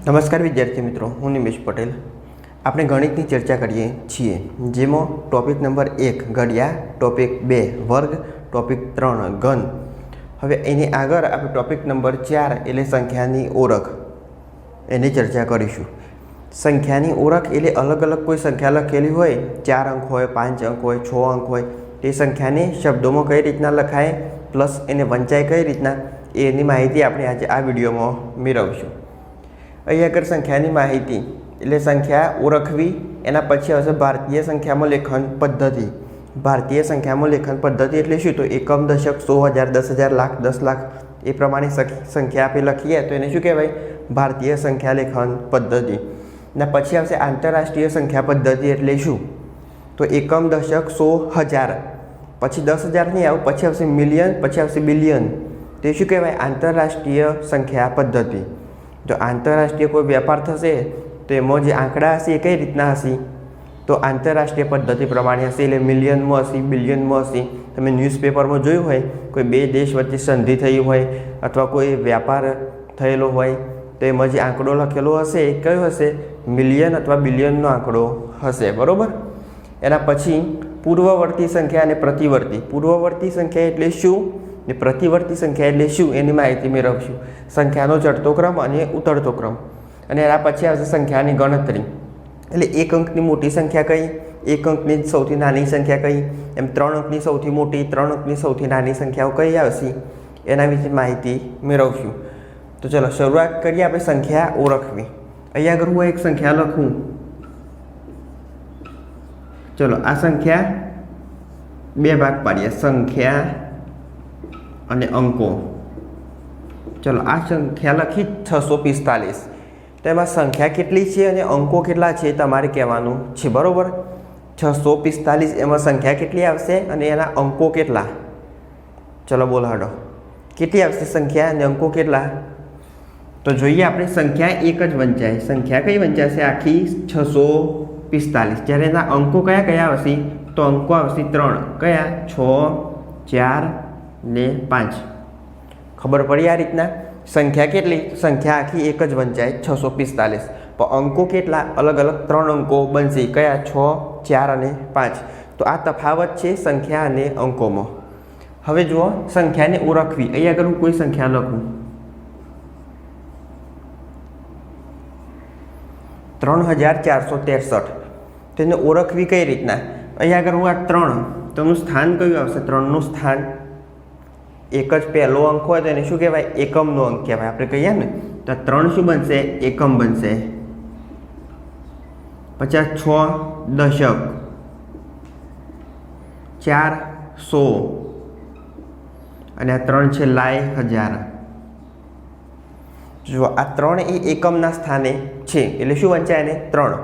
નમસ્કાર વિદ્યાર્થી મિત્રો, હું નિમેશ પટેલ. આપણે ગણિતની ચર્ચા કરીએ છીએ, જેમાં ટોપિક નંબર 1 ઘડિયા, ટોપિક 2 વર્ગ, ટોપિક 3 ઘન. હવે એની આગળ આપણે ટોપિક નંબર 4 એટલે સંખ્યાની ઓળખ એની ચર્ચા કરીશું. સંખ્યાની ઓળખ એટલે અલગ અલગ કોઈ સંખ્યા લખેલી હોય, 4 અંક હોય, 5 અંક હોય, 6 અંક હોય, તે સંખ્યાને શબ્દોમાં કઈ રીતના લખાય પ્લસ એને વંચાય કઈ રીતના, એની માહિતી આપણે આજે આ વિડીયોમાં મેળવીશું. અહીંયા આગળ સંખ્યાની માહિતી એટલે સંખ્યા ઓળખવી, એના પછી આવશે ભારતીય સંખ્યામાં લેખન પદ્ધતિ. ભારતીય સંખ્યામાં લેખન પદ્ધતિ એટલે શું? તો એકમ, દશક, 100,000, 10,000, લાખ, 10 લાખ એ પ્રમાણે સંખ્યા આપણે લખીએ તો એને શું કહેવાય? ભારતીય સંખ્યા લેખન પદ્ધતિ. ને પછી આવશે આંતરરાષ્ટ્રીય સંખ્યા પદ્ધતિ એટલે શું? તો એકમ, દશક, 100,000, પછી 10,000 નહીં આવે, પછી આવશે મિલિયન, પછી આવશે બિલિયન. તે શું કહેવાય? આંતરરાષ્ટ્રીય સંખ્યા પદ્ધતિ. જો આંતરરાષ્ટ્રીય કોઈ વેપાર થશે તો એમાં જે આંકડા હશે એ કઈ રીતના હશે? તો આંતરરાષ્ટ્રીય પદ્ધતિ પ્રમાણે હશે, એટલે મિલિયનમાં હશે, બિલિયનમાં હશે. તમે ન્યૂઝપેપરમાં જોયું હોય, કોઈ બે દેશ વચ્ચે સંધિ થઈ હોય અથવા કોઈ વ્યાપાર થયેલો હોય તો એમાં જે આંકડો લખેલો હશે એ કયો હશે? મિલિયન અથવા બિલિયનનો આંકડો હશે, બરાબર. એના પછી પૂર્વવર્તી સંખ્યા અને પ્રતિવર્તી. પૂર્વવર્તી સંખ્યા એટલે શું ને પ્રતિવર્તી સંખ્યા એટલે શું એની માહિતી મેળવશું. સંખ્યાનો ચડતો ક્રમ અને ઉતરતો ક્રમ. અને એના પછી આવશે સંખ્યાની ગણતરી. એટલે એક અંકની મોટી સંખ્યા કઈ, એક અંકની સૌથી નાની સંખ્યા કઈ, એમ 3 અંકની સૌથી મોટી, 3 અંકની સૌથી નાની સંખ્યાઓ કઈ આવશે એના વિશે માહિતી મેળવશું. તો ચલો શરૂઆત કરીએ આપણે સંખ્યા ઓળખવી. અહીંયા આગળ હું એક સંખ્યા લખું. ચલો આ સંખ્યા બે ભાગ પાડીએ, સંખ્યા અને અંકો. ચલો આ સંખ્યા લખી 645. તો એમાં સંખ્યા કેટલી છે અને અંકો કેટલા છે તમારે કહેવાનું છે, બરાબર. 645 એમાં સંખ્યા કેટલી આવશે અને એના અંકો કેટલા? ચલો બોલો હાડો, કેટલી આવશે સંખ્યા અને અંકો કેટલા? તો જોઈએ આપણે. સંખ્યા એક જ વંચાય. સંખ્યા કઈ વંચાશે? આખી 645. જ્યારે એના અંકો કયા કયા આવશે? તો અંકો આવશે 3. કયા? 6, 4 ને 5. ખબર પડી આ રીતના? સંખ્યા કેટલી? સંખ્યા આખી એક જ વંચાય 645. પણ અંકો કેટલા? અલગ અલગ 3 અંકો બનશે. કયા? 6, 4 અને 5. તો આ તફાવત છે સંખ્યા અને અંકોમાં. હવે જુઓ સંખ્યાને ઓળખવી. અહીંયા આગળ હું કોઈ સંખ્યા લખું, 3463. તેને ઓળખવી કઈ રીતના? અહીંયા આગળ હું આ 3, તેનું સ્થાન કયું આવશે? 3નું સ્થાન એક જ પહેલો અંક હોય તો એને શું કહેવાય? એકમનો અંક કહેવાય. આપણે કહીએ ને તો 3 શું બનશે? એકમ બનશે. પછી 6 દશક, 4 100 અને આ 3 છે લાય, 1000. જો આ 3 એ એકમના સ્થાને છે એટલે શું વંચાય એને? 3.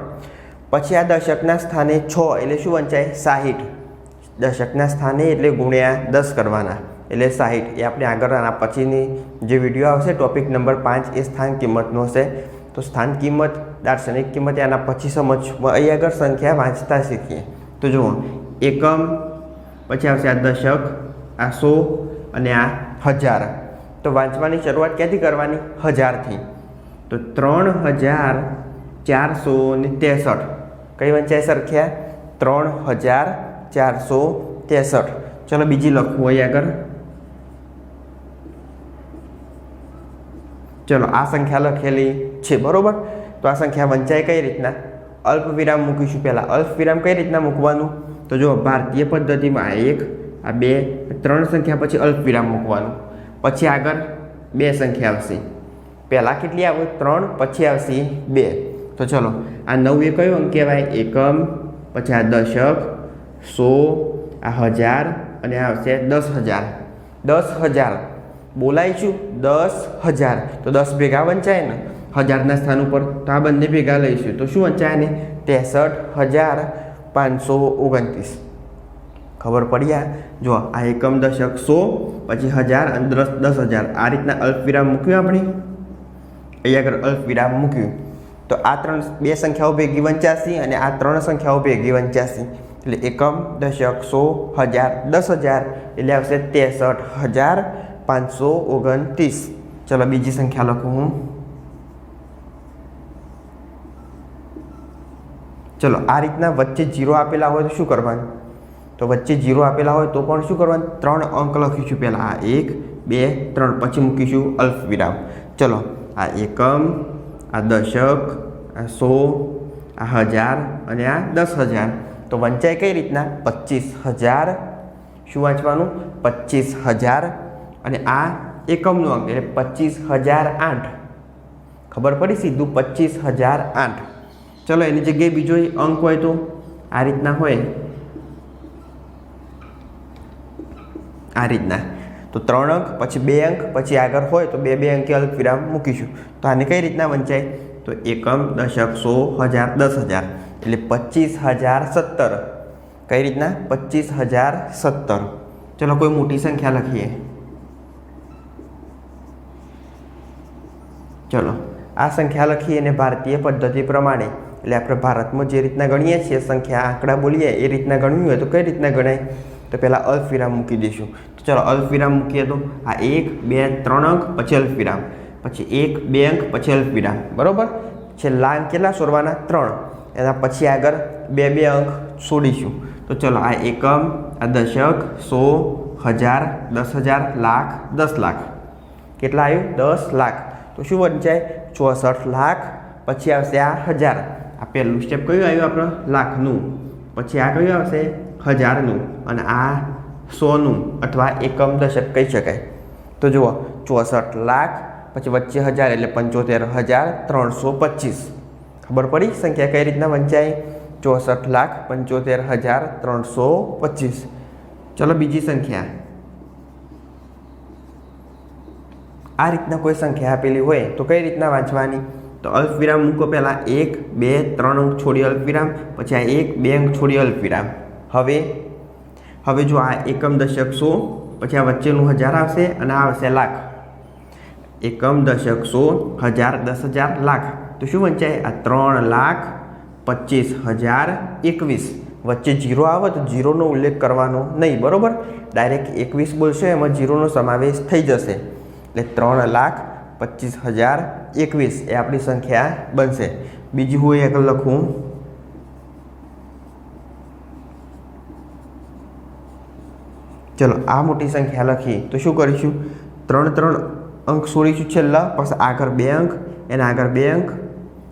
પછી આ દશકના સ્થાને 6 એટલે શું વંચાય? 60. દશકના સ્થાને એટલે ગુણ્યા 10 કરવાના એટલે 60. એ આપણે આગળ આના પછીની જે વિડીયો આવશે ટોપિક નંબર 5 એ સ્થાન કિંમતનો હશે. તો સ્થાન કિંમત, દાર્શનિક કિંમત આના પછી સમજવા. અહીં આગળ સંખ્યા વાંચતા શીખીએ. તો જુઓ એકમ, પછી આવશે આ દશક, આ 100 અને આ 1000. તો વાંચવાની શરૂઆત ક્યાંથી કરવાની? 1000થી. તો 3463. કઈ વંચાય સંખ્યા? 3463. ચલો બીજી લખવું અહીં આગળ. ચલો આ સંખ્યા લખેલી છે, બરોબર. તો આ સંખ્યા વંચાય કઈ રીતના? અલ્પ વિરામ મૂકીશું પહેલાં. અલ્પ વિરામ કઈ રીતના મૂકવાનું? તો જો ભારતીય પદ્ધતિમાં આ 1, આ 2, 3 સંખ્યા પછી અલ્પ વિરામ મૂકવાનું. પછી આગળ 2 સંખ્યા આવશે. પહેલાં કેટલી આવે? 3, પછી આવશે 2. તો ચલો આ 9 એ કયો અંક કહેવાય? એકમ, પછી આ દશક, 100, આ 1000 અને આ આવશે 10,000. 10,000 બોલાય શું? 10,000. તો 10 ભેગા વંચાય ને 1000ના સ્થાન ઉપર, તો આ બંને ભેગા લઈશું તો શું વંચાય ને? 63,529. ખબર પડી? જો આ એકમ, દશક, 100, પછી 1000 અને 10,000 આ રીતના અલ્પ વિરામ મૂક્યું આપણે. અહીંયા આગળ અલ્પ વિરામ મૂક્યું તો આ 2 સંખ્યાઓ ભેગી વંચાશે અને આ 3 સંખ્યાઓ ભેગી વંચાશે. એટલે એકમ, દશક, 100, 1000, 10,000 એટલે આવશે 63,529. ચલો બીજી સંખ્યા લખું હું. ચલો આ રીતના વચ્ચે 0 આપેલા હોય તો શું કરવાનું? તો વચ્ચે 0 આપેલા હોય તો પણ શું કરવાનું? 3 અંક લખીશું પહેલાં, આ 1 2 3, પછી મૂકીશું અલ્પ વિરામ. ચલો આ એકમ, આ દશક, આ 100, આ 1000 અને આ 10,000. તો વંચાય કઈ રીતના? 25,000. શું વાંચવાનું? 25,000. અને આ એકમનો અંક એટલે 25,008. ખબર પડી? સીધું 25,008. ચલો એની જગ્યાએ બીજો અંક હોય તો આ રીતના હોય, આ રીતના. તો 3 અંક, પછી 2 અંક, પછી આગળ હોય તો 2 અંકે અલ્પ વિરામ મૂકીશું. તો આને કઈ રીતના વંચાય? તો એકમ, દશક, 100, 1000, 10,000 એટલે 25,017. કઈ રીતના? 25,017. ચલો કોઈ મોટી સંખ્યા લખીએ. ચલો આ સંખ્યા લખીએ અને ભારતીય પદ્ધતિ પ્રમાણે, એટલે આપણે ભારતમાં જે રીતના ગણીએ છીએ સંખ્યા, આંકડા બોલીએ એ રીતના ગણવી હોય તો કઈ રીતના ગણાય? તો પહેલાં અલ્પ વિરામ મૂકી દઈશું. તો ચલો અલ્પ વિરામ મૂકીએ તો આ 1 2 3 અંક, પછી અલ્પ વિરામ, પછી 1 2 અંક, પછી અલ્પ વિરામ. બરાબર? છેલ્લા અંક કેટલા છોડવાના? 3. એના પછી આગળ 2 અંક છોડીશું. તો ચલો આ એકમ, આ દશક, 100, 1000, 10,000, લાખ, 10 લાખ. કેટલા આવ્યું? 10 લાખ. તો શું વંચાય? 64 લાખ. પછી આવશે આ 1000. આ પહેલું સ્ટેપ કયું આવ્યું આપણે? લાખનું. પછી આ કયું આવશે? 1000નું. અને આ 100નું અથવા એકમ દશક કહી શકાય. તો જુઓ 64 લાખ, પછી વચ્ચે 1000 એટલે 75,325. ખબર પડી સંખ્યા કઈ રીતના વંચાય? 64,75,325. ચલો બીજી સંખ્યા. આ રીતના કોઈ સંખ્યા આપેલી હોય તો કઈ રીતના વાંચવાની? તો અલ્પ વિરામ મૂકો પહેલાં, 1 2 3 અંક છોડી અલ્પ વિરામ, પછી આ 1 2 અંક છોડી અલ્પ વિરામ. હવે જો આ એકમ, દશક, 100, પછી આ વચ્ચેનું 1000 આવશે અને આ આવશે લાખ. એકમ, દશક, 100, 1000, 10,000, લાખ. તો શું વંચાય? આ 3,25,021. વચ્ચે 0 આવે તો 0નો ઉલ્લેખ કરવાનો નહીં. બરાબર? ડાયરેક્ટ 21 બોલશો એમાં 0નો સમાવેશ થઈ જશે. એટલે 3,25,021 એ આપણી સંખ્યા બનશે. બીજી હું આગળ લખું. ચલો આ મોટી સંખ્યા લખી તો શું કરીશું? 3 અંક છોડીશું છેલ્લા, પછી આગળ 2 અંક, એના આગળ 2 અંક.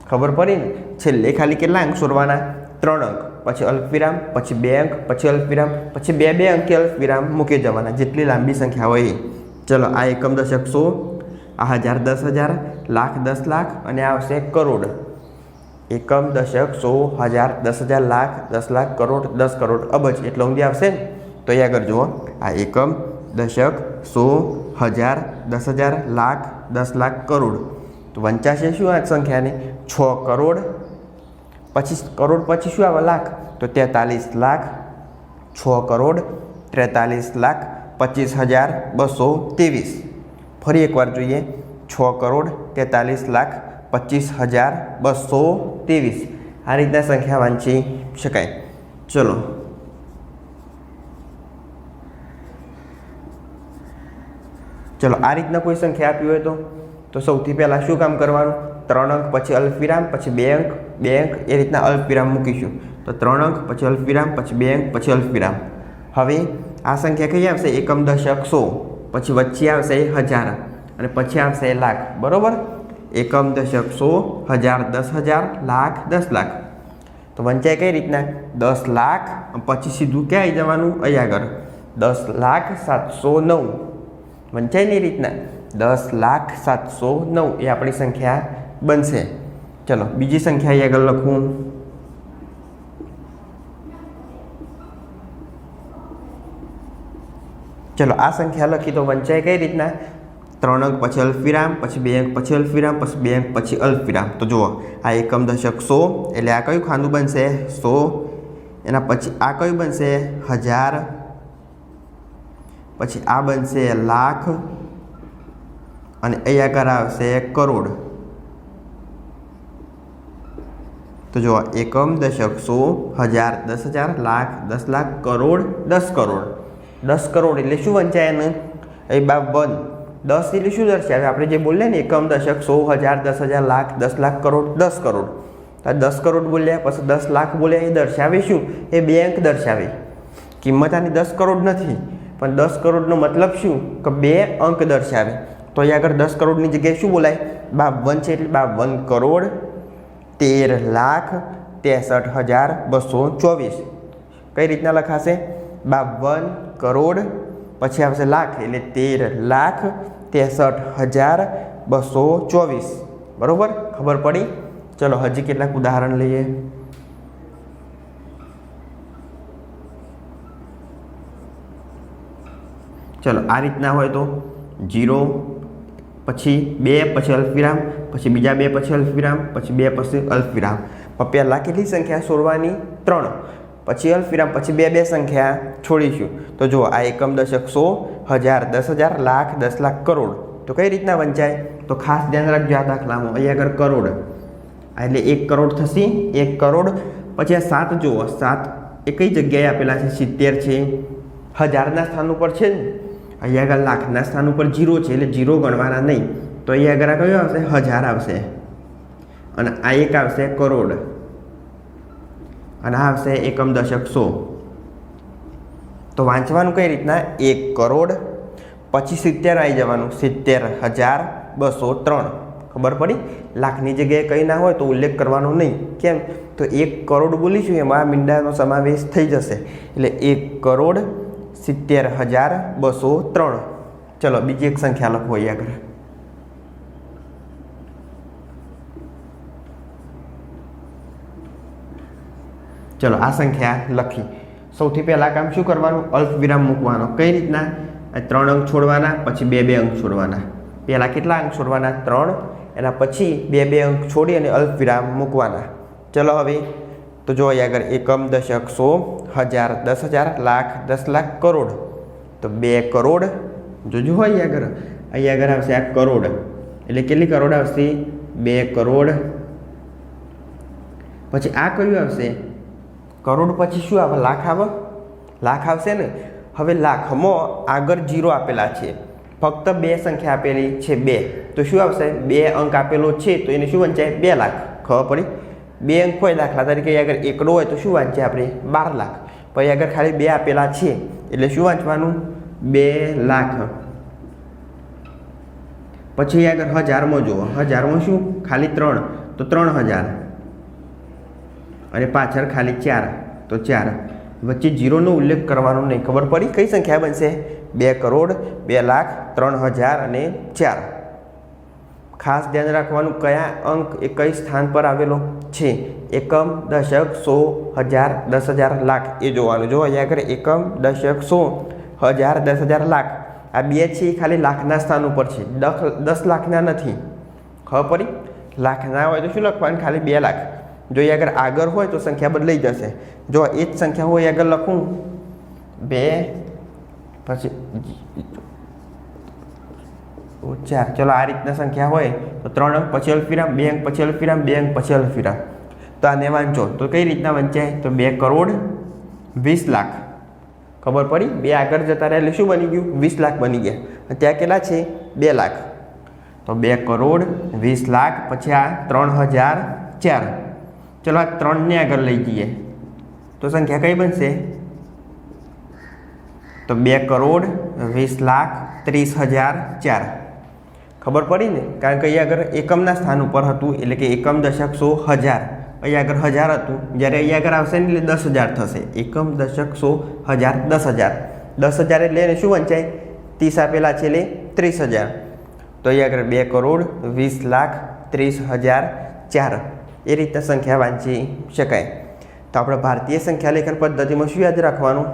ખબર પડી ને? છેલ્લે ખાલી કેટલા અંક છોડવાના? 3 અંક, પછી અલ્પ વિરામ, પછી 2 અંક, પછી અલ્પ વિરામ, પછી 2 અંકે અલ્પ વિરામ મૂકી જવાના, જેટલી લાંબી સંખ્યા હોય એ. ચલો આ એકમ, દશક, 100, આ 1000, 10,000, લાખ, 10 લાખ અને આ આવશે કરોડ. એકમ, દશક, 100, 1000, 10,000, લાખ, 10 લાખ, કરોડ, 10 કરોડ, અબજ એટલે ઊંધી આવશે ને? તો એ આગળ જુઓ, આ એકમ, દશક, 100, 1000, 10,000, લાખ, 10 લાખ, કરોડ. તો વંચાશે શું આ સંખ્યાને? 6 કરોડ. પછી કરોડ પછી શું આવે? લાખ. તો 43 લાખ. 6 કરોડ 43 લાખ 25,223. ફરી એકવાર જોઈએ, 6 કરોડ 43 લાખ 25,223. આ રીતના સંખ્યા વાંચી શકાય. ચલો આ રીતના કોઈ સંખ્યા આપી હોય તો સૌથી પહેલાં શું કામ કરવાનું? 3 અંક, પછી અલ્પ વિરામ, પછી 2 અંક, 2 અંક, એ રીતના અલ્પ વિરામ મૂકીશું. તો 3 અંક, પછી અલ્પ વિરામ, પછી 2 અંક, પછી અલ્પ વિરામ. હવે આ સંખ્યા કઈ આવશે? એકમ, દશક, 100, પછી વચ્ચે આવશે 1000 અને પછી આવશે લાખ. બરાબર? એકમ, દશક, 100, 1000, 10,000, લાખ, 10 લાખ. તો વંચાય કઈ રીતના? 10 લાખ, પછી સીધું ક્યાં આવી જવાનું? અહીં આગળ 10,07,09. વંચાય નહીં રીતના 10,07,09 એ આપણી સંખ્યા બનશે. ચલો બીજી સંખ્યા અહીં આગળ લખું. ચલો આ સંખ્યા લખી તો વંચાય કઈ રીતના? 3 અંક, પછી અલ્પ વિરામ, પછી 2 અંક, પછી અલ્પ વિરામ, પછી 2 અંક, પછી અલ્પ વિરામ. તો જુઓ આ એકમ, દશક, 100 એટલે આ કયું ખાનું બનશે? 100. એના પછી આ કયું બનશે? 1000. પછી આ બનશે લાખ અને અહીં આગળ આવશે કરોડ. તો જુઓ એકમ, દશક, 100, 1000, 10,000, લાખ, 10 લાખ, કરોડ, 10 કરોડ. 10 કરોડ એટલે શું વંચાય એને? એ 1 10 એટલે શું દર્શાવે? આપણે જે બોલીએ ને એકમ, દશક, 100, 1000, 10,000, લાખ, 10 લાખ, કરોડ, 10 કરોડ. તો આ 10 કરોડ બોલ્યા, પછી 10 લાખ બોલ્યા, એ દર્શાવે શું? એ બે અંક દર્શાવે. કિંમત આની 10 કરોડ નથી, પણ 10 કરોડનો મતલબ શું? કે બે અંક દર્શાવે. તો અહીંયા આગળ 10 કરોડની જગ્યાએ શું બોલાય? 52 છે એટલે 52 કરોડ 13,63,224. કઈ રીતના લખાશે? 52 કરોડ પછી આવશે લાખ એટલે 13,63,224. બરોબર, ખબર પડી? ચલો હજી કેટલાક ઉદાહરણ લઈએ. ચલો આ રીતના હોય તો 0 પછી 2 પછી અલ્પવિરામ, પછી બીજા 2 પછી અલ્પવિરામ, પછી 2 પછી અલ્પવિરામ. પણ પહેલાં કેટલી સંખ્યા છોડવાની? 3. પછી અલ્પવિરામ, પછી 2 સંખ્યા છોડીશું. તો જુઓ આ એકમ, દશક, 100, 1000, 10,000, લાખ, 10 લાખ, કરોડ. તો કઈ રીતના વંચાય? તો ખાસ ધ્યાન રાખજો આ દાખલામાં. અહીંયા આગળ કરોડ એટલે 1 કરોડ થશે. 1 કરોડ પછી આ 7 જુઓ, 7 એ કઈ જગ્યાએ આપેલા છે? 70 છે. હજારના સ્થાન ઉપર છે ને. અહીંયા આગળ લાખના સ્થાન ઉપર 0 છે એટલે 0 ગણવાના નહીં. તો અહીંયા આગળ કયો આવશે? 1000 આવશે. અને આ એક આવશે કરોડ, અને આ આવશે એકમ, દશક, 100. તો વાંચવાનું કઈ રીતના? 1 કરોડ પછી 70 આવી જવાનું, 70,203. ખબર પડી? લાખની જગ્યાએ કંઈ ના હોય તો ઉલ્લેખ કરવાનો નહીં. કેમ? તો 1 કરોડ બોલીશું એમાં મીંડાનો સમાવેશ થઈ જશે. એટલે 1 કરોડ 70,203. ચલો બીજી એક સંખ્યા લખો અહીંયા આગળ. ચલો આ સંખ્યા લખી. સૌથી પહેલાં કામ શું કરવાનું? અલ્પવિરામ મૂકવાનો. કઈ રીતના? 3 અંક છોડવાના, પછી 2 અંક છોડવાના. પહેલાં કેટલા અંક છોડવાના? 3. એના પછી 2 અંક છોડી અને અલ્પવિરામ મૂકવાના. ચલો હવે તો જો અહીંયા આગળ એકમ, દશક, 100, 1000, 10,000, લાખ, 10 લાખ, કરોડ. તો 2 કરોડ જોજો અહીંયા આગળ આવશે આ કરોડ. એટલે કેટલી કરોડ આવશે? 2 કરોડ. પછી આ કયું આવશે? કરોડ પછી શું આવે? લાખ આવે. લાખ આવશે ને. હવે લાખમાં આગળ 0 આપેલા છે, ફક્ત 2 સંખ્યા આપેલી છે 2. તો શું આવશે? 2 અંક આપેલો છે તો એને શું વંચાય? 2 લાખ. ખબર પડી? 2 અંક હોય, દાખલા તરીકે આગળ એકડો હોય તો શું વાંચીએ આપણે? 12 લાખ. પછી આગળ ખાલી 2 આપેલા છે એટલે શું વાંચવાનું? 2 લાખ. પછી આગળ 1000માં જુઓ, 1000માં શું? ખાલી 3 તો 3000, અને પાછળ ખાલી 4 તો 4. વચ્ચે 0નો ઉલ્લેખ કરવાનો નહીં. ખબર પડી? કઈ સંખ્યા બનશે? 2 કરોડ 2 લાખ 3000 અને 4. ખાસ ધ્યાન રાખવાનું કયા અંક એ કઈ સ્થાન પર આવેલો છે. એકમ, દશક, 100, 1000, 10,000, લાખ એ જોવાનું. જો અહીંયા આગળ એકમ, દશક, 100, 1000, 10,000, લાખ આ 2 છે એ ખાલી લાખના સ્થાન ઉપર છે, 10 લાખના નથી. ખબર પડી? લાખના હોય તો શું લખવાનું? ખાલી 2 લાખ. જો એ આગળ હોય તો સંખ્યા બદલાઈ જશે. જો એ જ સંખ્યા હોય આગળ લખું 2 પછી 4. ચલો આ રીતના સંખ્યા હોય તો 3 અંક પછી અલ્પવિરામ, 2 અંક પછી અલ્પવિરામ, 2 અંક પછી અલ્પવિરામ. તો આને વાંચો તો કઈ રીતના વંચાય? તો 2 કરોડ 20 લાખ. ખબર પડી? 2 આગળ જતા રહ્યા એટલે શું બની ગયું? 20 લાખ બની ગયા. ત્યાં કેટલા છે? 2 લાખ. તો 2 કરોડ 20 લાખ પછી આ 3004. ચલો આ 3ને આગળ લઈ જઈએ તો સંખ્યા કઈ બનશે? તો 2 કરોડ 20 લાખ 30,004. ખબર પડી ને? કારણ કે અહીંયા આગળ એકમના સ્થાન ઉપર હતું એટલે કે એકમ, દશક, 100, 1000. અહીંયા આગળ 1000 હતું, જ્યારે અહીંયા આગળ આવશે ને એટલે 10,000 થશે. એકમ, દશક, 100, 1000, 10,000. 10,000 એટલે એને શું વંચાય? 30 આપેલા છે એટલે 30,000. તો અહીંયા આગળ 2 કરોડ 20 લાખ 30,004. એ રીતના સંખ્યા વાંચી શકાય. તો આપણે ભારતીય સંખ્યા લેખન પદ્ધતિમાં શું યાદ રાખવાનું?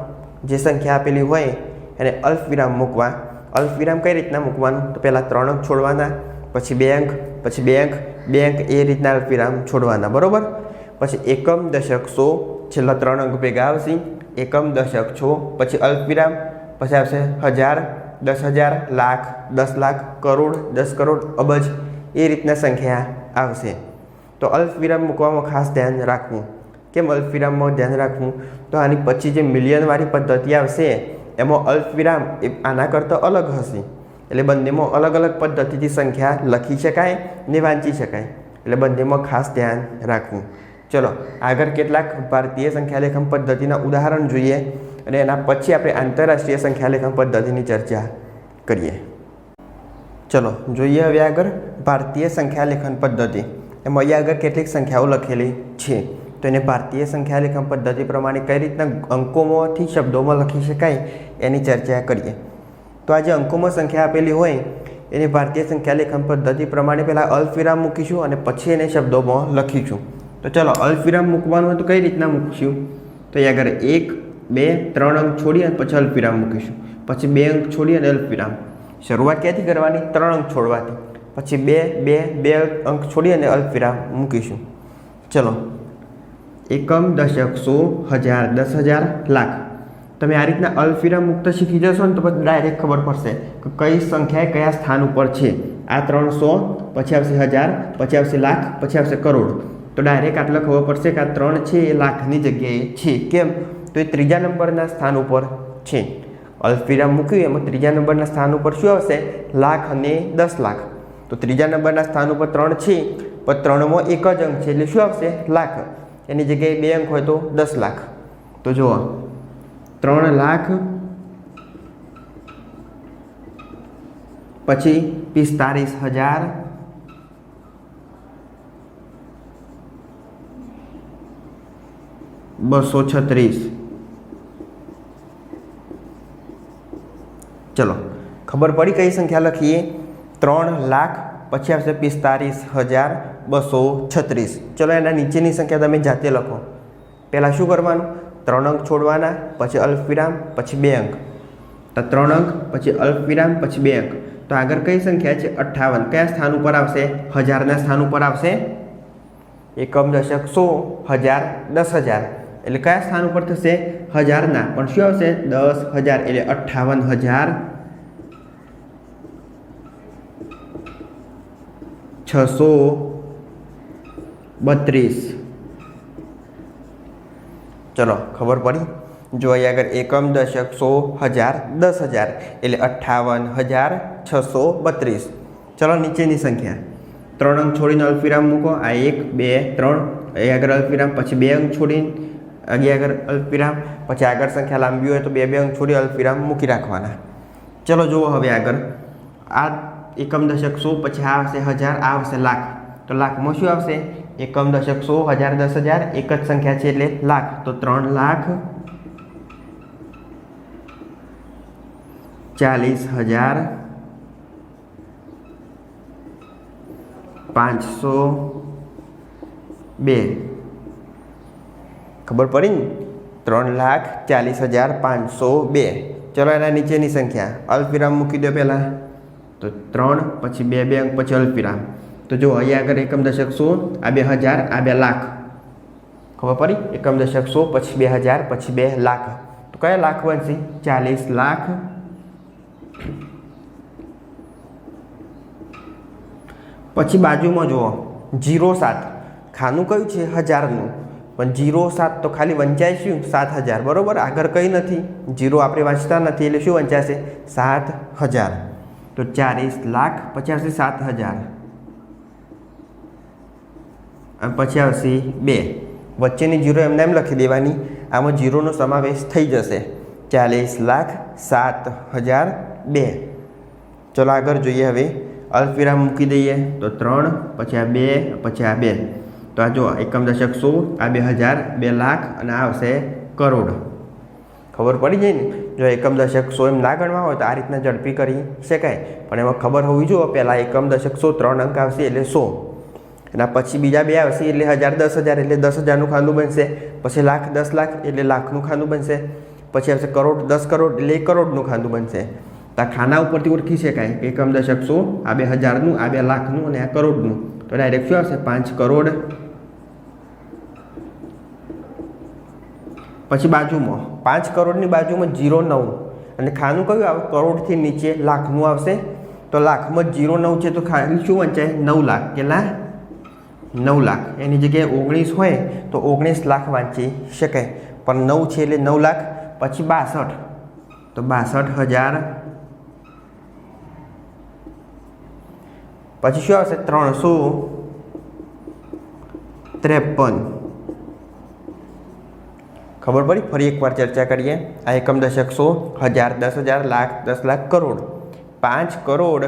જે સંખ્યા આપેલી હોય એને અલ્પવિરામ મૂકવા. અલ્પવિરામ કઈ રીતના મૂકવાનું? તો પહેલાં 3 અંક છોડવાના, પછી 2 અંક, પછી 2 અંક, 2 અંક એ રીતના અલ્પવિરામ છોડવાના. બરાબર? પછી એકમ, દશક, 100 છેલ્લા 3 અંક ભેગા આવશે. એકમ, દશક, 100 પછી અલ્પવિરામ, પછી આવશે 1000, 10,000, લાખ, 10 લાખ, કરોડ, 10 કરોડ, અબજ એ રીતના સંખ્યા આવશે. તો અલ્પવિરામ મૂકવામાં ખાસ ધ્યાન રાખવું. કેમ અલ્પવિરામમાં ધ્યાન રાખવું? તો આની પછી જે મિલિયનવાળી પદ્ધતિ આવશે એમાં અલ્પવિરામ એ આના કરતાં અલગ હશે. એટલે બંનેમાં અલગ અલગ પદ્ધતિથી સંખ્યા લખી શકાય ને વાંચી શકાય. એટલે બંનેમાં ખાસ ધ્યાન રાખવું. ચલો આગળ કેટલાક ભારતીય સંખ્યાલેખન પદ્ધતિના ઉદાહરણ જોઈએ અને એના પછી આપણે આંતરરાષ્ટ્રીય સંખ્યાલેખન પદ્ધતિની ચર્ચા કરીએ. ચલો જોઈએ હવે આગળ ભારતીય સંખ્યાલેખન પદ્ધતિ. એમાં અહીંયા આગળ કેટલીક સંખ્યાઓ લખેલી છે, તો એને ભારતીય સંખ્યાલેખન પદ્ધતિ પ્રમાણે કઈ રીતના અંકોમાંથી શબ્દોમાં લખી શકાય એની ચર્ચા કરીએ. તો આ જે અંકોમાં સંખ્યા આપેલી હોય એને ભારતીય સંખ્યાલેખન પદ્ધતિ પ્રમાણે પહેલાં અલ્પવિરામ મૂકીશું અને પછી એને શબ્દોમાં લખીશું. તો ચલો અલ્પવિરામ મૂકવાનું હોય તો કઈ રીતના મૂકીશું? તો અહીંયા આગળ 1, 2, 3 અંક છોડી અને પછી અલ્પવિરામ મૂકીશું. પછી 2 અંક છોડી અને અલ્પવિરામ. શરૂઆત ક્યાંથી કરવાની? 3 અંક છોડવાથી. પછી 2 અંક છોડી અને અલ્પવિરામ મૂકીશું. ચલો એકમ, દશક, સો, હજાર, 10,000, લાખ. તમે આ રીતના અલ્પવિરામ મુક્ત શીખી જશો ને તો પછી ડાયરેક્ટ ખબર પડશે કે કઈ સંખ્યા કયા સ્થાન ઉપર છે. આ 300, પછી આવશે 1000, પછી આવશે લાખ, પછી આવશે કરોડ. તો ડાયરેક્ટ આટલા ખબર પડશે કે આ 3 છે એ લાખની જગ્યાએ છે. કેમ? તો એ ત્રીજા નંબરના સ્થાન ઉપર છે. અલ્પવિરામ મૂક્યું એમાં ત્રીજા નંબરના સ્થાન ઉપર શું આવશે? લાખ અને 10 લાખ. તો ત્રીજા નંબરના સ્થાન ઉપર 3 છે, પણ 3માં એક જ અંક છે એટલે શું આવશે? લાખ. એની જગ્યાએ 2 અંક હોય તો 10 લાખ. તો જુઓ 3 લાખ, પછી 45,000, $236. ચલો ખબર પડી કઈ સંખ્યા લખીએ? 3 લાખ, પછી આવશે 45,236. ચલો એના નીચેની સંખ્યા તમે જાતે લખો. પહેલાં શું કરવાનું? 3 અંક છોડવાના, પછી અલ્પવિરામ, પછી 2 અંક. તો 3 અંક, પછી અલ્પવિરામ, પછી 2 અંક. તો આગળ કઈ સંખ્યા છે? 58. કયા સ્થાન ઉપર આવશે? હજારના સ્થાન ઉપર આવશે. એકમ, દશક, સો, હજાર, 10,000. એટલે કયા સ્થાન ઉપર થશે? હજારના. પણ શું આવશે? 10,000 એટલે 58,632. ચલો ખબર પડી? જો અહીં આગળ એકમ, દશક, સો, હજાર, 10,000 એટલે 58,632. ચલો નીચેની સંખ્યા 3 અંક છોડીને અલ્પવિરામ મૂકો. આ 1, 2, 3 અહીં આગળ અલ્પવિરામ, પછી 2 અંક છોડીને આગળ અલ્પવિરામ, પછી આગળ સંખ્યા લાંબી હોય તો 2 અંક છોડી અલ્પવિરામ મૂકી રાખવાના. ચલો જુઓ હવે આગળ આ એકમ, દશક, સો, પછી આ આવશે 1000, આ આવશે લાખ. તો લાખમાં શું આવશે? એકમ, દશક, સો, હજાર, 10,000 એક જ સંખ્યા છે એટલે લાખ. તો 3,40,502. ખબર પડી ને? 3,40,502. ચલો એના નીચેની સંખ્યા અલ્પવિરામ મૂકી દો પહેલાં. તો 3, પછી 2 અંક, પછી અલ્પવિરામ. તો જો અહીંયા આગળ એકમ, દશક, સો, આ 2000, આ 2 લાખ. ખબર પડી? એકમ, દશક, સો, પછી 2000, પછી 2 લાખ. તો કયા લાખ બનશે? 40 લાખ. પછી બાજુમાં જુઓ 07. ખાનું કયું છે? 1000નું. પણ 07 તો ખાલી વંચાય શું? 7,000. બરોબર, આગળ કંઈ નથી. 0 આપણે વાંચતા નથી એટલે શું વંચાશે? 7,000. તો 40 લાખ, પછી આવશે 7,000 અને પછી આવશે 2. વચ્ચેની 0 એમને એમ લખી દેવાની. આમાં 0નો સમાવેશ થઈ જશે. 40,07,002. ચલો આગળ જોઈએ. હવે અલ્પવિરામ મૂકી દઈએ. તો 3, પછી આ 2, પછી આ 2. તો આ જો એકમ, દશક, સો, આ 2000, 2 લાખ અને આ આવશે કરોડ. ખબર પડી જાય ને? જો એકમ, દશક, સો એમ ના ગણવા હોય તો આ રીતના ઝડપી કરી શકાય. પણ એમાં ખબર હોવી જોઈએ પહેલાં એકમ, દશક, સો 3 અંક આવશે એટલે 100. એના પછી બીજા 2 આવશે એટલે 1000, 10,000 એટલે 10,000નું ખાનું બનશે. પછી લાખ, 10 લાખ એટલે લાખનું ખાનું બનશે. પછી આવશે કરોડ, 10 કરોડ એટલે 1 કરોડનું ખાનું બનશે. તો આ ખાના ઉપરથી ઓળખી શકાય એકમ, દશક, સો, આ 2000નું, આ 2 લાખનું અને આ કરોડનું. તો ડાયરેક્ટ શું આવશે? 5 કરોડ. પછી બાજુમાં 5 કરોડની બાજુમાં 09 અને ખાનું કયું આવે? કરોડથી નીચે લાખનું આવશે. તો લાખમાં 09 છે તો ખાલી શું વંચાય? 9 લાખ. કેટલા? 9 લાખ. એની જગ્યાએ 19 હોય તો 19 લાખ વાંચી શકાય. પણ 9 છે એટલે 9 લાખ. પછી 62. તો 62,000. પછી શું આવશે? 300. 53. ખબર પડી? ફરી એકવાર ચર્ચા કરીએ. આ એકમ દશક 100, 1000, 10,000, લાખ, 10 લાખ, કરોડ. 5 કરોડ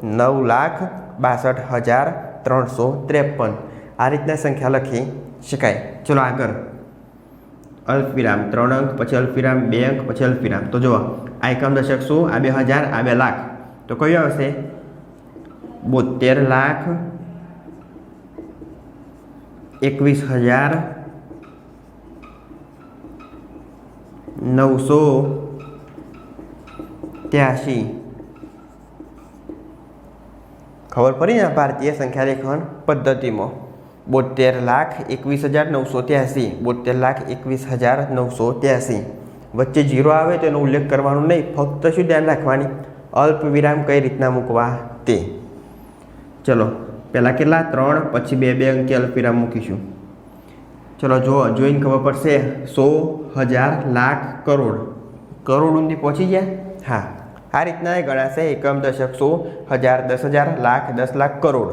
9,62,353. આ રીતના સંખ્યા લખી શકાય. ચલો આગળ. અલ્પવિરામ 3 અંક, પછી અલ્પવિરામ 2 અંક, પછી અલ્પવિરામ. તો જુઓ, આ એકમ દશક 100, આ 2000, આ 2 લાખ. તો કયું આવશે? 72,21,983. ખબર પડી ને ભારતીય સંખ્યા લેખન પદ્ધતિમાં? 72,21,983. 72,21,983. વચ્ચે 0 આવે તો એનો ઉલ્લેખ કરવાનો નહીં, ફક્ત શું ધ્યાન રાખવાની? અલ્પ વિરામ કઈ રીતના મૂકવા તે. ચલો પહેલાં કેટલા? 3, પછી 2 અંકી અલ્પ વિરામ મૂકીશું. ચલો જોઈને ખબર પડશે. 100, 1000, લાખ, કરોડ. કરોડ ઊંધી પહોંચી ગયા? હા, આ રીતના એ ગણાશે. એકમ દશક 100, 1000, 10,000, લાખ, 10 લાખ, કરોડ.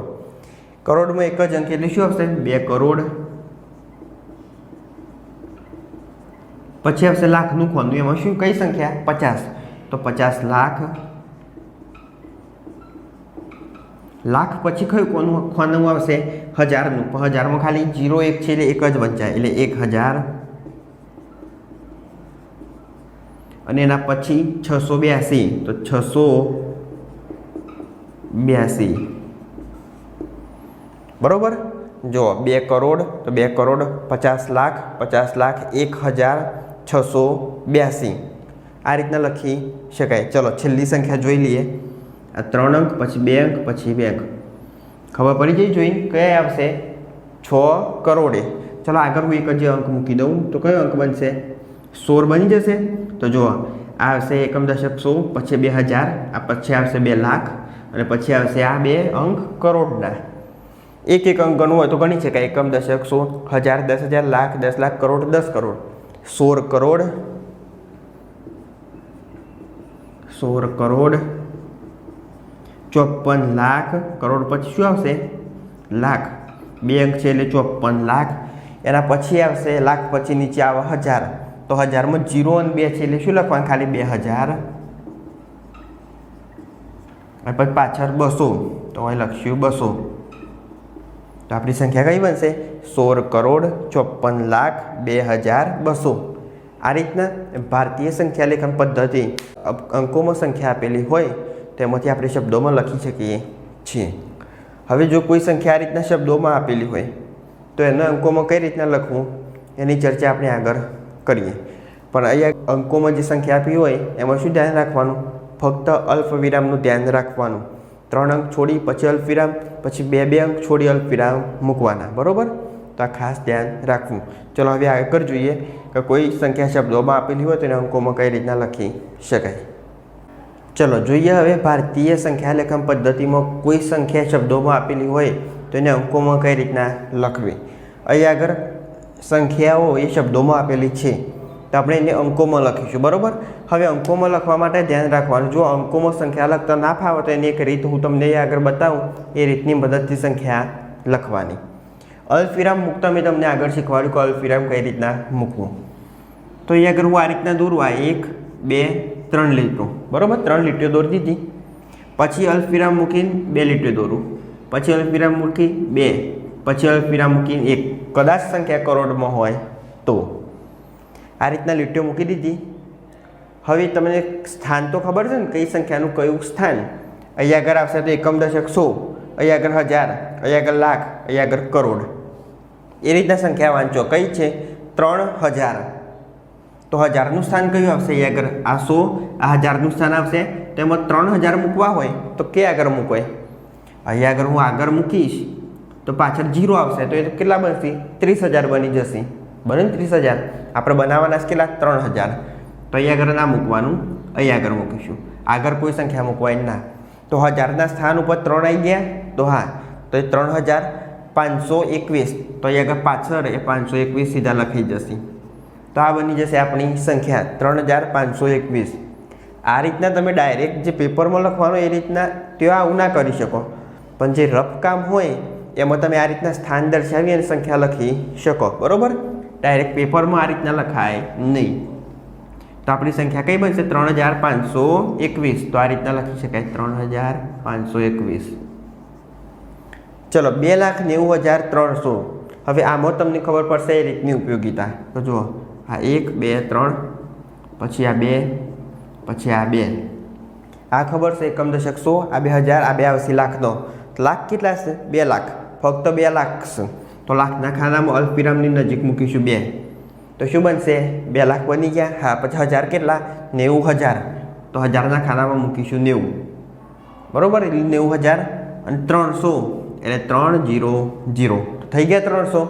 કરોડમાં એક જ અંક એટલે શું આવશે? 2 કરોડ. પછી આવશે લાખનું ખોનું. એમાં શું, કઈ સંખ્યા? 50. તો 50 લાખ. લાખ પછી કયું કોનું ખોનું આવશે? 1000નું. 1000માં ખાલી 0 1 છે એટલે 1 જ વંચાય, એટલે 1000. અને એના પછી 682. તો 682. બરોબર? જો 2 કરોડ તો 2 કરોડ, 50 લાખ, 50 લાખ, 1,682. આ રીતના લખી શકાય. ચલો છેલ્લી સંખ્યા જોઈ લઈએ. આ 3 અંક, પછી 2 અંક, પછી 2 અંક. ખબર પડી જઈ જોઈને કયા આવશે? 6 કરોડે. ચલો આગળ હું એક જ અંક મૂકી દઉં તો કયો અંક બનશે? 16 બની જશે. તો જુઓ, આ આવશે એકમ દશક 100, પછી 2000, આ પછી આવશે 2 લાખ, અને પછી આવશે આ 2 અંક કરોડના. એક અંક ગણવું હોય તો ગણી શકાય. એકમ દશક 100, 1000, 10,000, લાખ, 10 લાખ, કરોડ, 10 કરોડ. 16 કરોડ, 16 કરોડ, 54 લાખ. કરોડ પછી શું આવશે? લાખ. 2 અંક છે એટલે 54 લાખ. એના પછી આવશે લાખ, પછી નીચે આવે 1000. તો 1000માં 0 અને 2 છે એટલે શું લખવાનું? ખાલી 2000. અને પછી પાછળ 200. તો અહીં લખ્યું 200. તો આપણી સંખ્યા કઈ બનશે? 16 કરોડ 54 લાખ 2,200. આ રીતના ભારતીય સંખ્યા લેખન પદ્ધતિ અંકોમાં સંખ્યા આપેલી હોય તેમાંથી આપણે શબ્દોમાં લખી શકીએ છીએ. હવે જો કોઈ સંખ્યા આ રીતના શબ્દોમાં આપેલી હોય તો એના અંકોમાં કઈ રીતના લખવું એની ચર્ચા આપણે આગળ કરીએ. પણ અહીંયા અંકોમાં જે સંખ્યા આપી હોય એમાં શું ધ્યાન રાખવાનું? ફક્ત અલ્પ વિરામનું ધ્યાન રાખવાનું. 3 અંક છોડી પછી અલ્પ વિરામ, પછી 2 અંક છોડી અલ્પ વિરામ મૂકવાના. બરોબર? તો આ ખાસ ધ્યાન રાખવું. ચલો હવે આગળ જોઈએ કે કોઈ સંખ્યા શબ્દોમાં આપેલી હોય તો એના અંકોમાં કઈ રીતના લખી શકાય. ચલો જોઈએ હવે ભારતીય સંખ્યા લેખન પદ્ધતિમાં કોઈ સંખ્યા શબ્દોમાં આપેલી હોય તો એને અંકોમાં કઈ રીતના લખવી. અહીં આગળ સંખ્યાઓ એ શબ્દોમાં આપેલી છે તો આપણે એને અંકોમાં લખીશું. બરાબર? હવે અંકોમાં લખવા માટે ધ્યાન રાખવાનું. જો અંકોમાં સંખ્યા લખતા ના ફાવે તો એની એક રીત હું તમને આગળ બતાવું, એ રીતની મદદથી સંખ્યા લખવાની. અલ્પવિરામ મૂકતા મેં તમને આગળ શીખવાડ્યું કે અલ્પવિરામ કઈ રીતના મૂકવું. તો અહીં આગળ હું આ રીતના દોરું. આ 1, 2, 3 લીટીઓ. બરાબર? 3 લીટીઓ દોરી દીધી. પછી અલ્પવિરામ મૂકીને 2 લીટીઓ દોરું. પછી અલ્પવિરામ મૂકી 2, પછી અલ્પવિરામ મૂકીને 1. કદાચ સંખ્યા કરોડમાં હોય તો આ રીતના લીટીઓ મૂકી દીધી. હવે તમને સ્થાન તો ખબર છે ને કઈ સંખ્યાનું કયું સ્થાન? અહીં આગળ આવશે તો એકમ દશક 100, અહીં આગળ 1000, અહીં આગળ લાખ, અહીં આગળ કરોડ. એ રીતના સંખ્યા વાંચો. કઈ છે? 3000. તો 1000નું સ્થાન કયું આવશે? અહીં આગળ આ 100, આ 1000નું સ્થાન આવશે. તો એમાં 3000 મૂકવા હોય તો કે આગળ મૂકવાય? અહીં આગળ હું આગળ મૂકીશ તો પાછળ 0 આવશે તો એ કેટલા બનશે? 30000 બની જશે. બને ને 30000? આપણે બનાવવાના છે કેટલા? 3000. તો અહીં આગળ ના મૂકવાનું, અહીં આગળ મૂકીશું. આગળ કોઈ સંખ્યા મૂકવાય ના. તો 1000ના સ્થાન ઉપર 3 આવી ગયા તો હા, તો એ 3521. તો અહીં આગળ પાછળ એ 521 સીધા લખી જશે. તો આ બની જશે આપણી સંખ્યા 3521. આ રીતના તમે ડાયરેક્ટ જે પેપરમાં લખવાનો એ રીતના ત્યાં આવું ના કરી શકો. પણ જે રફ કામ હોય એમાં તમે આ રીતના સ્થાન દર્શાવી અને સંખ્યા લખી શકો, બરાબર. ડાયરેક્ટ પેપરમાં આ રીતના લખાય નહીં. તો આપણી સંખ્યા કઈ બનશે? 3521. તો આ રીતના લખી શકાય 3521. ચલો 2,90,300. હવે આમાં તમને ખબર પડશે એ રીતની ઉપયોગિતા. તો જુઓ, આ 1 2 3, પછી આ 2, પછી આ 2. આ ખબર છે એકમ દશક 100, આ 2000, આ 2 આવશે લાખનો. લાખ કેટલા છે? 2 લાખ. ફક્ત 2 લાખ છે. તો લાખના ખાનામાં અલ્પવિરામની નજીક મૂકીશું 2. તો શું બનશે? 2 લાખ બની ગયા. હા, પછી 1000 કેટલા? 90,000. તો 1000ના ખાનામાં મૂકીશું 90, બરાબર. એટલે 90,000 અને 300 એટલે 300. થઈ ગયા 300.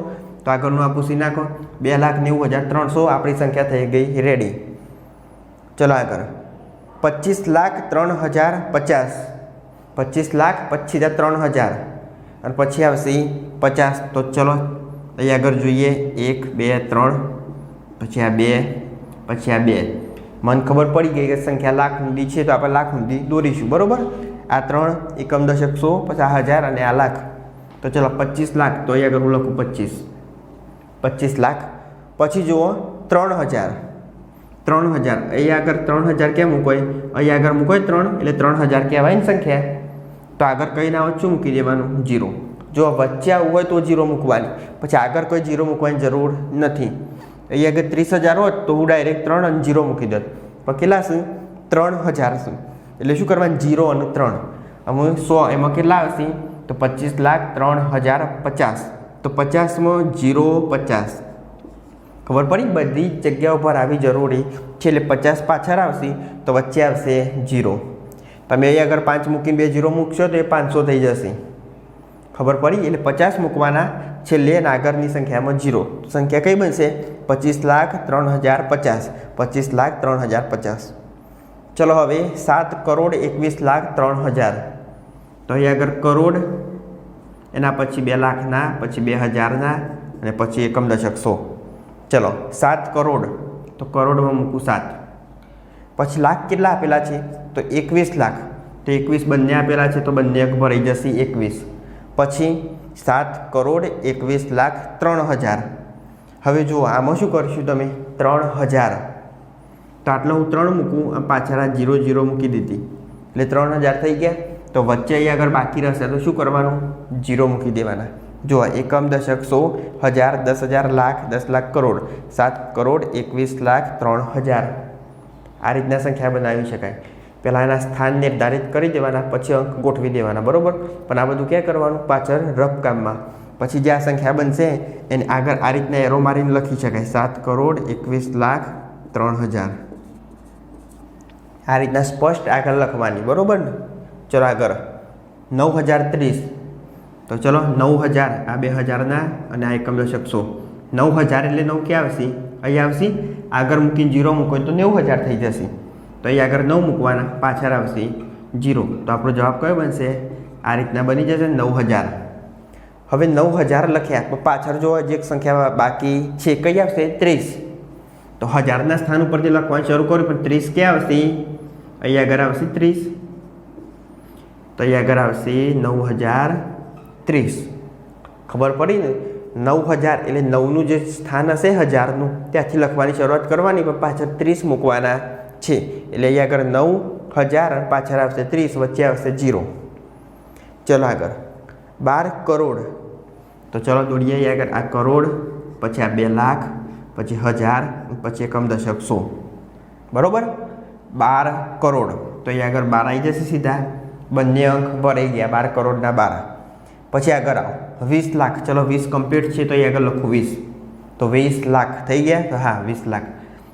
તો આગળનું આ પૂછી નાખો. 2,90,300 આપણી સંખ્યા થઈ ગઈ રેડી. ચલો આગળ 25,03,050. 25,00,000 પછી 3,000 અને પછી આવશે 50. તો ચલો અહીં આગળ જોઈએ 1 2 3, પછી આ 2, પછી આ 2. મને ખબર પડી ગઈ કે સંખ્યા લાખ ઊંધી છે, તો આપણે લાખ ઊંધી દોરીશું, બરાબર. આ 3 એકમ દશક 100, પછી આ 1000 અને આ લાખ. તો ચલો 25 લાખ. તો અહીં આગળ હું લખું 25 લાખ. પછી જુઓ 3,000. અહીં આગળ 3,000 કેમ મૂકોય? અહીં આગળ મૂકોય 3 એટલે 3,000 કહેવાય ને સંખ્યા. તો આગળ કઈ ના હોય શું મૂકી દેવાનું? 0. જો વચ્ચે આવું હોય તો 0 મૂકવાની, પછી આગળ કોઈ 0 મૂકવાની જરૂર નથી. અહીં આગળ 30,000 હોત તો હું ડાયરેક્ટ 3 અને 0 મૂકી દઉં. પણ કેટલા છે? 3,000 છે. એટલે શું કરવાનું? 0 અને 3. અમે 100 એમાં કેટલા આવશે? તો 25,03,050. તો 50માં 0 50. ખબર પડી? બધી જગ્યાઓ પર આવી જરૂરી છે. એટલે 50 પાછળ આવશે તો વચ્ચે આવશે 0. તમે અહીં આગળ 5 મૂકીને 2 0 મૂકશો તો એ 500 થઈ જશે. ખબર પડી? એટલે 50 મૂકવાના છેલ્લે અને આગળની સંખ્યામાં 0. સંખ્યા કઈ બનશે? 25,03,050. 25,03,050. ચલો હવે 7,21,03,000. તો અહીં આગળ કરોડ, એના પછી 2 લાખના, પછી 2000ના અને પછી એકમ દશક 100. ચલો 7 કરોડ. તો કરોડમાં મૂકું 7. પછી લાખ કેટલા આપેલા છે? તો 21 લાખ. તો 21 બંને આપેલા છે, તો બંને એક ભરાઈ જશે 21. પછી 7,21,03,000. હવે જુઓ આમાં શું કરશું તમે? 3,000. તો આટલો હું 3 મૂકું, પાછળ આ 0 0 મૂકી દીધી એટલે 3,000 થઈ ગયા. તો વચ્ચે અહીં આગળ બાકી રહેશે તો શું કરવાનું? 0 મૂકી દેવાના. જો એકમ દશક 100, 1000, 10,000, લાખ, 10 લાખ, કરોડ. 7,21,03,000. આ રીતના સંખ્યા બનાવી શકાય. પહેલાં એના સ્થાન નિર્ધારિત કરી દેવાના, પછી અંક ગોઠવી દેવાના, બરાબર. પણ આ બધું ક્યાં કરવાનું? પાછળ રફ કામમાં. પછી જે આ સંખ્યા બનશે એને આગળ આ રીતના એરો મારીને લખી શકાય 7,21,03,000. આ રીતના સ્પષ્ટ આગળ લખવાની, બરાબર ને. ચલો આગળ 9,030. તો ચલો 9,000. આ 2000ના અને આ એકમ દશક 100. 9,000 એટલે 9 ક્યાં આવશે? અહીં આવશે. આગળ મૂકીને 0 મૂકો તો 90,000 થઈ જશે. તો અહીં આગળ 9 મૂકવાના, પાછળ આવશે 0. તો આપણો જવાબ કયો બનશે? આ રીતના બની જશે 9,000. હવે 9,000 લખ્યા, તો પાછળ જો જે સંખ્યા બાકી છે કઈ આવશે? 30. તો 1000ના સ્થાન ઉપર જે લખવાનું શરૂ કર્યું પણ 30 ક્યાં આવશે? અહીં આગળ આવશે 30. તો અહીં આગળ આવશે 9,030. ખબર પડી ને? 9,000 એટલે 9નું જે સ્થાન હશે 1000નું ત્યાંથી લખવાની શરૂઆત કરવાની, પણ પાછળ 30 મૂકવાના છે. એટલે અહીં આગળ 9,000 અને પાછળ આવશે 30, વચ્ચે આવશે 0. ચલો આગળ 12 કરોડ. તો ચલો દોડીએ અહીં આગળ આ કરોડ, પછી આ 2 લાખ, પછી 1000, પછી એકમ દશક 100, બરાબર. 12 કરોડ. તો અહીં આગળ 12 આવી જશે સીધા, બંને અંક ભરાઈ ગયા. 12 કરોડના 12. પછી આગળ આવો 20 લાખ. ચલો 20 કમ્પ્લીટ છે તો અહીં આગળ લખું 20. તો 20 લાખ થઈ ગયા. તો હા 20 લાખ.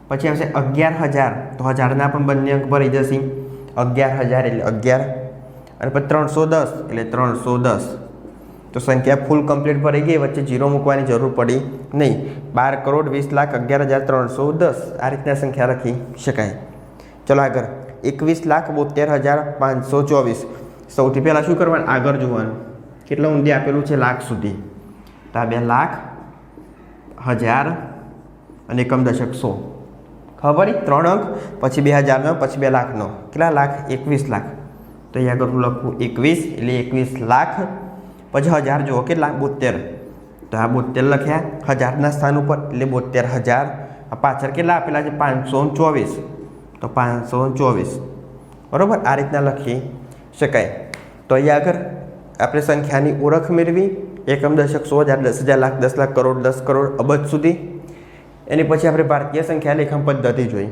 પછી આવશે 11,000. તો 1000ના પણ બંને અંક ભરાઈ જશે. 11,000 એટલે 11 અને પછી 310 એટલે 310. તો સંખ્યા ફૂલ કમ્પ્લીટ ભરાઈ ગઈ, વચ્ચે 0 મૂકવાની જરૂર પડી નહીં. 12 કરોડ 20 લાખ 11,310. આ રીતના સંખ્યા લખી શકાય. ચલો આગળ 21,72,524. સૌથી પહેલાં શું કરવાનું? આગળ જોવાનું કેટલા ઊંધી આપેલું છે લાખ સુધી. તો આ 2 લાખ, 1000 અને એકમ દશક 100. ખબર પડી? 3 અંક, પછી 2000નો, પછી 2 લાખનો. કેટલા લાખ? 21 લાખ. તો અહીં આગળ હું લખું 21 એટલે 21 લાખ. પછી 1000 જુઓ કેટલા 72, તો આ 72 લખ્યા 1000ના સ્થાન ઉપર એટલે 72000. આ પાછળ કેટલા આપેલા છે 524, તો 524 બરાબર. આ રીતના લખી શકાય. તો અહીંયા આગળ આપણે સંખ્યાની ઓળખ મેળવી, એકમ, દશક, 100,000, 10,000, લાખ, 10 લાખ, કરોડ, 10 કરોડ, અબજ સુધી. એની પછી આપણે ભારતીય સંખ્યા લેખન પદ્ધતિ જોઈ,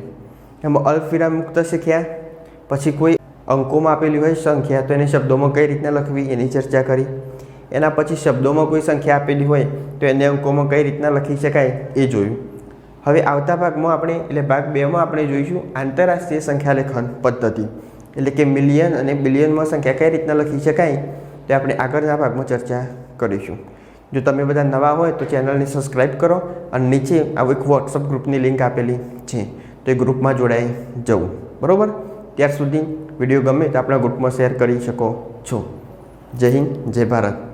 એમાં અલ્પવિરામ મુક્ત શીખ્યા. પછી કોઈ અંકોમાં આપેલી હોય સંખ્યા તો એને શબ્દોમાં કઈ રીતના લખવી એની ચર્ચા કરી. એના પછી શબ્દોમાં કોઈ સંખ્યા આપેલી હોય તો એને અંકોમાં કઈ રીતના લખી શકાય એ જોયું. હવે આવતા ભાગમાં આપણે એટલે ભાગ 2માં આપણે જોઈશું આંતરરાષ્ટ્રીય સંખ્યા લેખન પદ્ધતિ, એટલે કે મિલિયન અને બિલિયનમાં સંખ્યા કઈ રીતના લખી શકાય તે આપણે આગળના ભાગમાં ચર્ચા કરીશું. જો તમે બધા નવા હોય તો ચેનલને સબસ્ક્રાઈબ કરો અને નીચે આવું એક વોટ્સઅપ ગ્રુપની લિંક આપેલી છે તો એ ગ્રુપમાં જોડાઈ જવું. બરાબર. ત્યાર સુધી વિડીયો ગમે તો આપણા ગ્રુપમાં શેર કરી શકો છો. જય હિન્દ, જય ભારત.